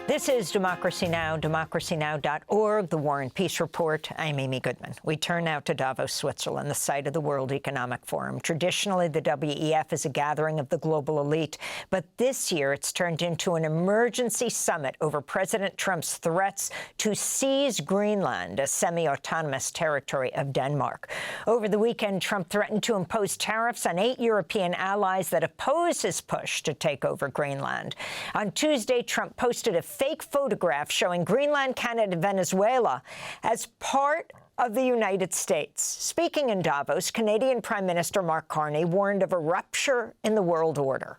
This is Democracy Now!, democracynow.org, the War and Peace Report. I'm Amy Goodman. We turn now to Davos, Switzerland, the site of the World Economic Forum. Traditionally, the WEF is a gathering of the global elite, but this year it's turned into an emergency summit over President Trump's threats to seize Greenland, a semi-autonomous territory of Denmark. Over the weekend, Trump threatened to impose tariffs on 8 European allies that oppose his push to take over Greenland. On Tuesday, Trump posted a fake photograph showing Greenland, Canada, and Venezuela as part of the United States. Speaking in Davos, Canadian Prime Minister Mark Carney warned of a rupture in the world order.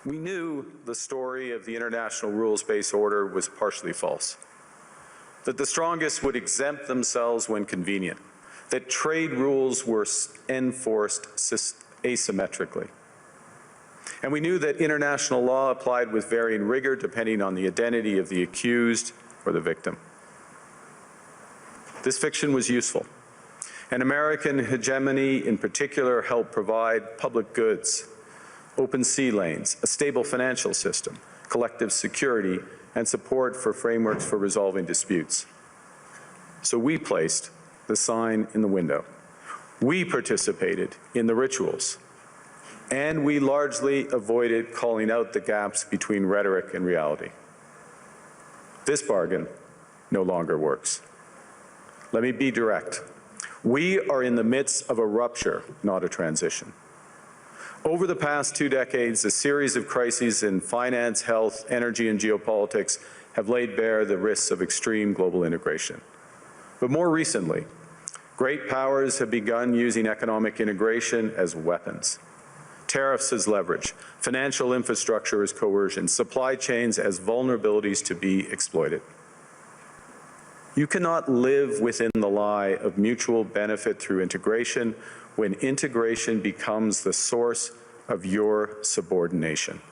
We knew the story of the international rules-based order was partially false, that the strongest would exempt themselves when convenient, that trade rules were enforced asymmetrically. And we knew that international law applied with varying rigor depending on the identity of the accused or the victim. This fiction was useful, and American hegemony in particular helped provide public goods, open sea lanes, a stable financial system, collective security, and support for frameworks for resolving disputes. So we placed the sign in the window. We participated in the rituals. And we largely avoided calling out the gaps between rhetoric and reality. This bargain no longer works. Let me be direct. We are in the midst of a rupture, not a transition. Over the past 2 decades, a series of crises in finance, health, energy, and geopolitics have laid bare the risks of extreme global integration. But more recently, great powers have begun using economic integration as weapons. Tariffs as leverage, financial infrastructure as coercion, supply chains as vulnerabilities to be exploited. You cannot live within the lie of mutual benefit through integration when integration becomes the source of your subordination.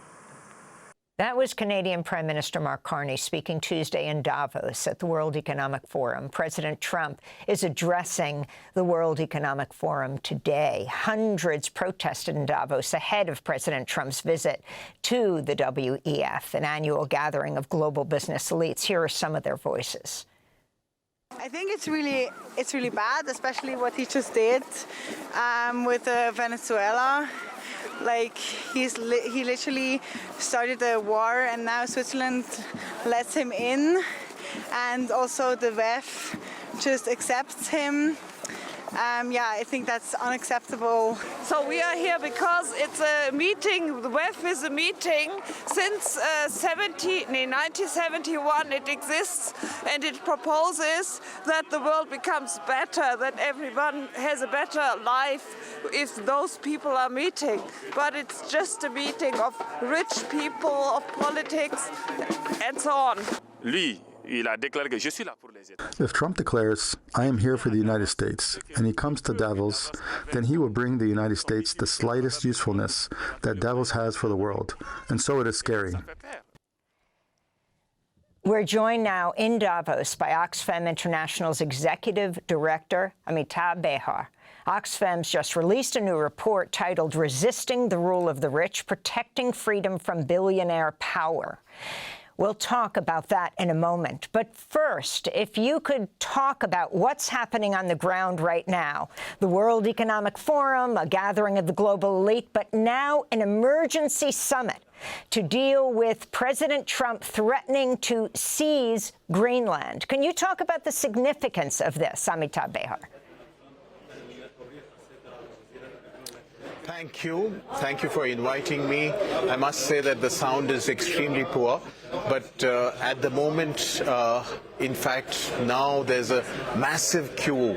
That was Canadian Prime Minister Mark Carney speaking Tuesday in Davos at the World Economic Forum. President Trump is addressing the World Economic Forum today. Hundreds protested in Davos ahead of President Trump's visit to the WEF, an annual gathering of global business elites. Here are some of their voices. I think it's really bad, especially what he just did with Venezuela. Like, he literally started a war, and now Switzerland lets him in, and also the WEF just accepts him. Yeah, I think that's unacceptable. So we are here because it's a meeting, the WEF is a meeting since 1971 it exists, and it proposes that the world becomes better, that everyone has a better life if those people are meeting. But it's just a meeting of rich people, of politics, and so on. If Trump declares, I am here for the United States, and he comes to Davos, then he will bring the United States the slightest usefulness that Davos has for the world. And so it is scary. We're joined now in Davos by Oxfam International's Executive Director, Amitabh Behar. Oxfam's just released a new report titled Resisting the Rule of the Rich, Protecting Freedom from Billionaire Power. We'll talk about that in a moment. But first, if you could talk about what's happening on the ground right now. The World Economic Forum, a gathering of the global elite, but now an emergency summit to deal with President Trump threatening to seize Greenland. Can you talk about the significance of this, Amitabh Behar? Thank you. Thank you for inviting me. I must say that the sound is extremely poor, but at the moment, in fact, now there's a massive queue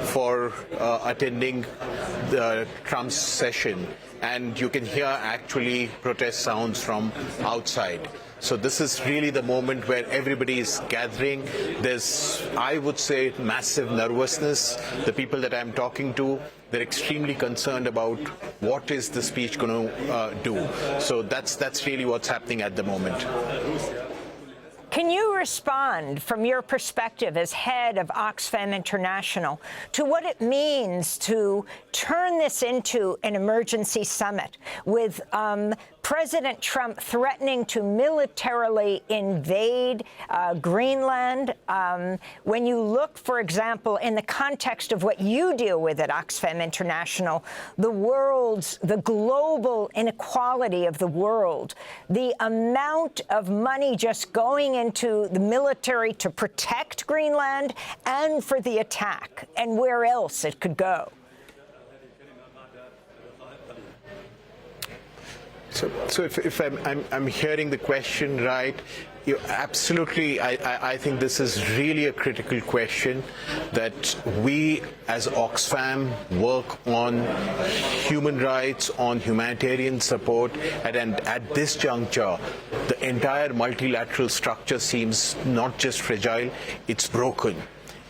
for attending the Trump's session, and you can hear actually protest sounds from outside. So this is really the moment where everybody is gathering. There's, I would say, massive nervousness. The people that I'm talking to, they're extremely concerned about what is the speech going to do. So that's really what's happening at the moment. Can you respond, from your perspective as head of Oxfam International, to what it means to turn this into an emergency summit with President Trump threatening to militarily invade Greenland? When you look, for example, in the context of what you deal with at Oxfam International, the global inequality of the world, the amount of money just going into the military to protect Greenland and for the attack, and where else it could go. So if I'm hearing the question right, absolutely, I think this is really a critical question, that we as Oxfam work on human rights, on humanitarian support, and at this juncture, the entire multilateral structure seems not just fragile, it's broken.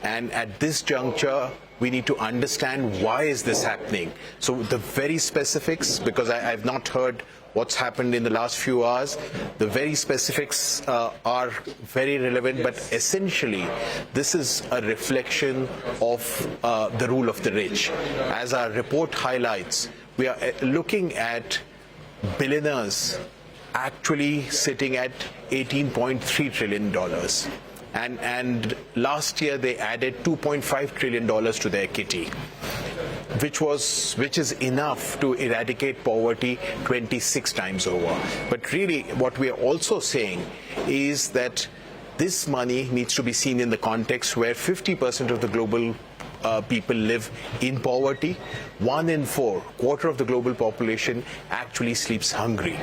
And at this juncture, we need to understand why is this happening. So the very specifics, because I've not heard what's happened in the last few hours, the very specifics are very relevant, but essentially this is a reflection of the rule of the rich. As our report highlights, we are looking at billionaires actually sitting at $18.3 trillion. And last year they added $2.5 trillion to their kitty, which is enough to eradicate poverty 26 times over. But really what we are also saying is that this money needs to be seen in the context where 50% of the global people live in poverty. 1 in 4, quarter of the global population actually sleeps hungry.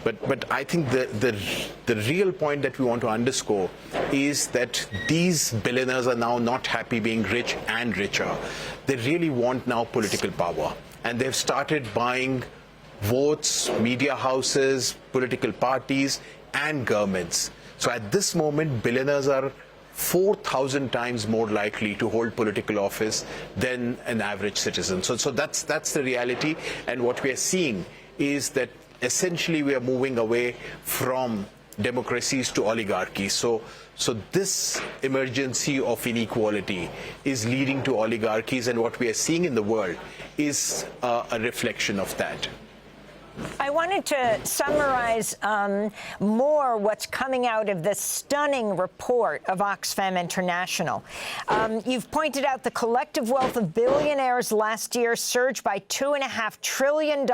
But I think the real point that we want to underscore is that these billionaires are now not happy being rich and richer. They really want now political power. And they've started buying votes, media houses, political parties, and governments. So at this moment, billionaires are 4,000 times more likely to hold political office than an average citizen. So that's the reality. And what we are seeing is that essentially we are moving away from democracies to oligarchies. So this emergency of inequality is leading to oligarchies, and what we are seeing in the world is a reflection of that. I wanted to summarize more what's coming out of this stunning report of Oxfam International. You've pointed out the collective wealth of billionaires last year surged by $2.5 trillion,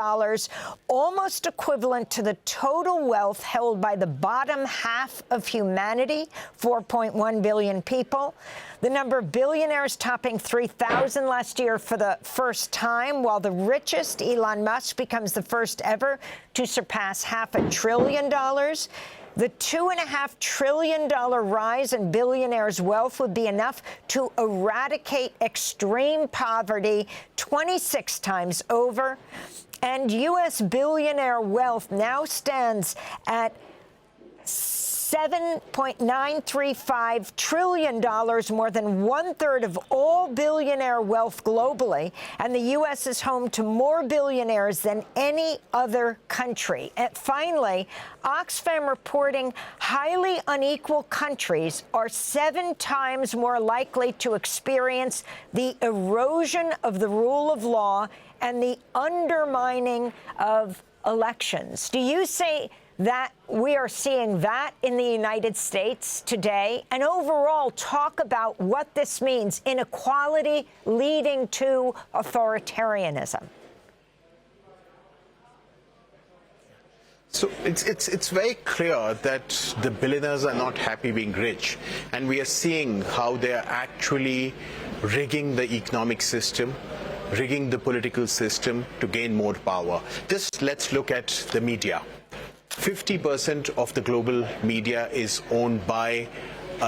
almost equivalent to the total wealth held by the bottom half of humanity, 4.1 billion people. The number of billionaires topping 3,000 last year for the first time, while the richest, Elon Musk, becomes the first ever to surpass $500 billion. The $2.5 trillion rise in billionaires' wealth would be enough to eradicate extreme poverty 26 times over. And U.S. billionaire wealth now stands at $7.935 trillion, more than 1/3 of all billionaire wealth globally, and the U.S. is home to more billionaires than any other country. And finally, Oxfam reporting highly unequal countries are 7 times more likely to experience the erosion of the rule of law and the undermining of elections. Do you say that we are seeing that in the United States today? And overall, talk about what this means, inequality leading to authoritarianism. So it's very clear that the billionaires are not happy being rich, and we are seeing how they are actually rigging the economic system, rigging the political system to gain more power. Just let's look at the media. 50% of the global media is owned by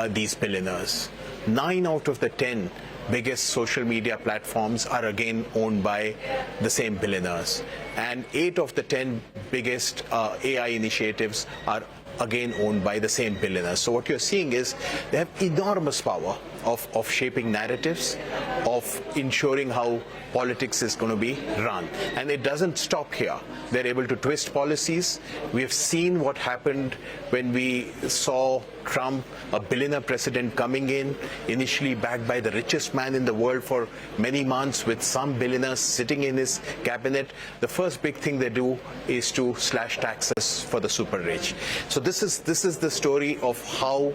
these billionaires. 9 out of the 10 biggest social media platforms are again owned by the same billionaires. And 8 of the 10 biggest AI initiatives are again owned by the same billionaires. So what you're seeing is they have enormous power. of shaping narratives, of ensuring how politics is going to be run. And it doesn't stop here. They're able to twist policies. We have seen what happened when we saw Trump, a billionaire president, coming in, initially backed by the richest man in the world for many months, with some billionaires sitting in his cabinet. The first big thing they do is to slash taxes for the super rich. So this is the story of how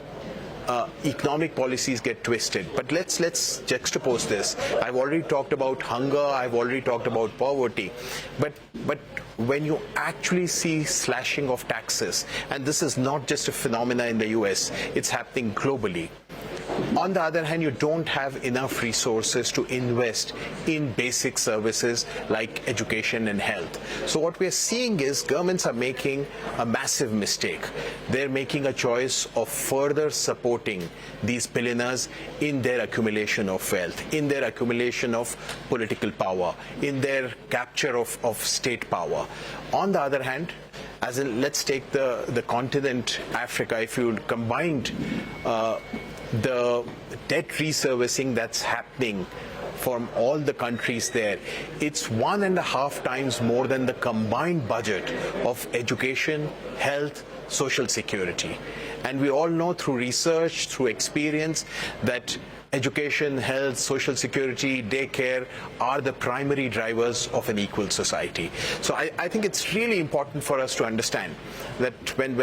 economic policies get twisted. But let's juxtapose this. I've already talked about hunger, I've already talked about poverty, but when you actually see slashing of taxes, and this is not just a phenomena in the US, it's happening globally. On the other hand, you don't have enough resources to invest in basic services like education and health. So what we're seeing is governments are making a massive mistake. They're making a choice of further supporting these billionaires in their accumulation of wealth, in their accumulation of political power, in their capture of state power. On the other hand, as in, let's take the continent Africa. If you combined the debt reservicing that's happening from all the countries there, it's 1.5 times more than the combined budget of education, health, social security. And we all know through research, through experience, that education, health, social security, daycare are the primary drivers of an equal society. So I think it's really important for us to understand that when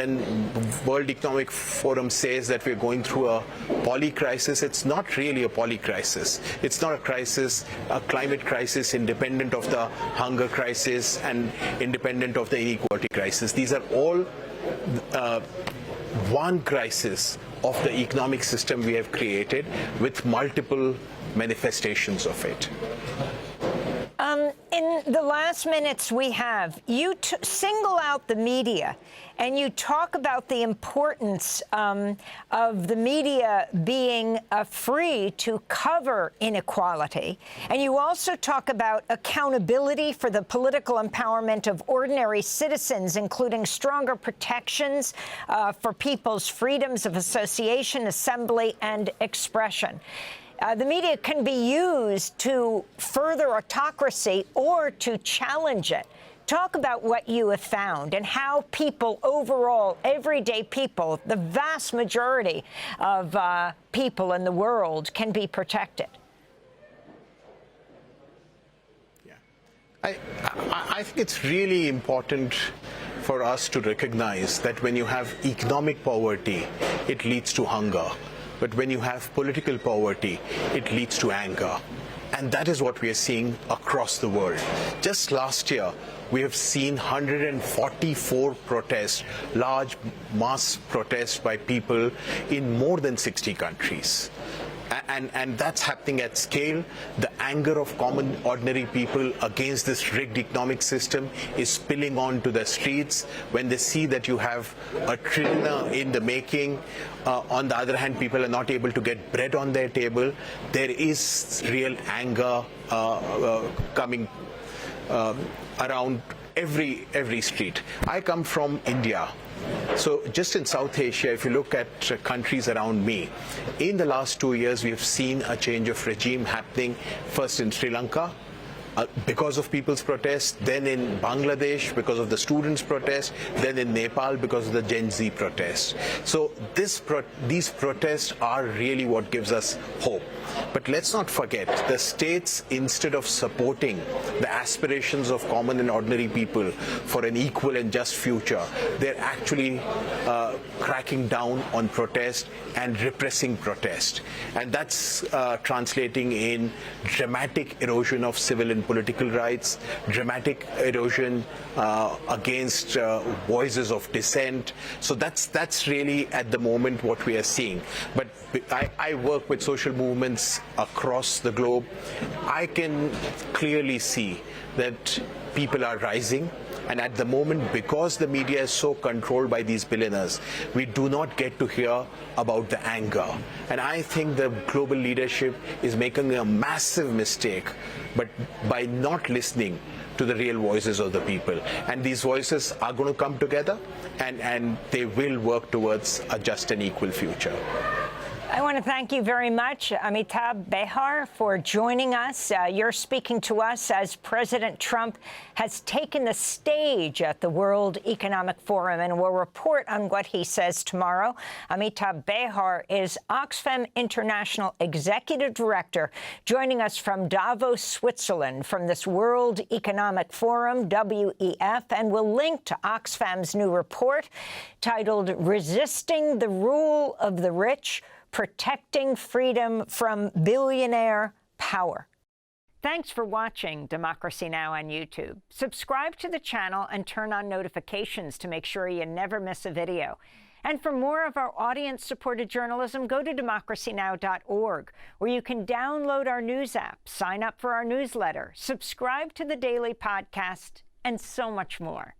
World Economic Forum says that we're going through a poly crisis, it's not really a poly crisis. It's not a crisis, a climate crisis independent of the hunger crisis and independent of the inequality crisis. These are all one crisis of the economic system we have created with multiple manifestations of it. In the last minutes we have, you single out the media and you talk about the importance of the media being free to cover inequality. And you also talk about accountability for the political empowerment of ordinary citizens, including stronger protections for people's freedoms of association, assembly, and expression. The media can be used to further autocracy or to challenge it. Talk about what you have found and how people overall, everyday people, the vast majority of people in the world can be protected. Yeah. I think it's really important for us to recognize that when you have economic poverty, it leads to hunger. But when you have political poverty, it leads to anger. And that is what we are seeing across the world. Just last year, we have seen 144 protests, large mass protests by people in more than 60 countries. And that's happening at scale. The anger of common, ordinary people against this rigged economic system is spilling onto the streets. When they see that you have a trillionaire in the making, on the other hand, people are not able to get bread on their table, there is real anger coming around every street. I come from India. So just in South Asia, if you look at countries around me, in the last 2 years, we have seen a change of regime happening, first in Sri Lanka, because of people's protests, then in Bangladesh because of the students' protests, then in Nepal because of the Gen Z protests. So these protests are really what gives us hope. But let's not forget, the states, instead of supporting the aspirations of common and ordinary people for an equal and just future, they're actually cracking down on protest and repressing protest. And that's translating in dramatic erosion of civil and political rights, dramatic erosion against voices of dissent. So that's really at the moment what we are seeing. But I work with social movements across the globe. I can clearly see that people are rising. And at the moment, because the media is so controlled by these billionaires, we do not get to hear about the anger. And I think the global leadership is making a massive mistake, but by not listening to the real voices of the people. And these voices are going to come together, and they will work towards a just and equal future. I want to thank you very much, Amitabh Behar, for joining us. You're speaking to us as President Trump has taken the stage at the World Economic Forum, and we'll report on what he says tomorrow. Amitabh Behar is Oxfam International Executive Director, joining us from Davos, Switzerland, from this World Economic Forum, WEF, and we'll link to Oxfam's new report titled Resisting the Rule of the Rich, Protecting Freedom from Billionaire Power. Thanks for watching Democracy Now! On YouTube. Subscribe to the channel and turn on notifications to make sure you never miss a video. And for more of our audience-supported journalism, go to democracynow.org, where you can download our news app, sign up for our newsletter, subscribe to the daily podcast, and so much more.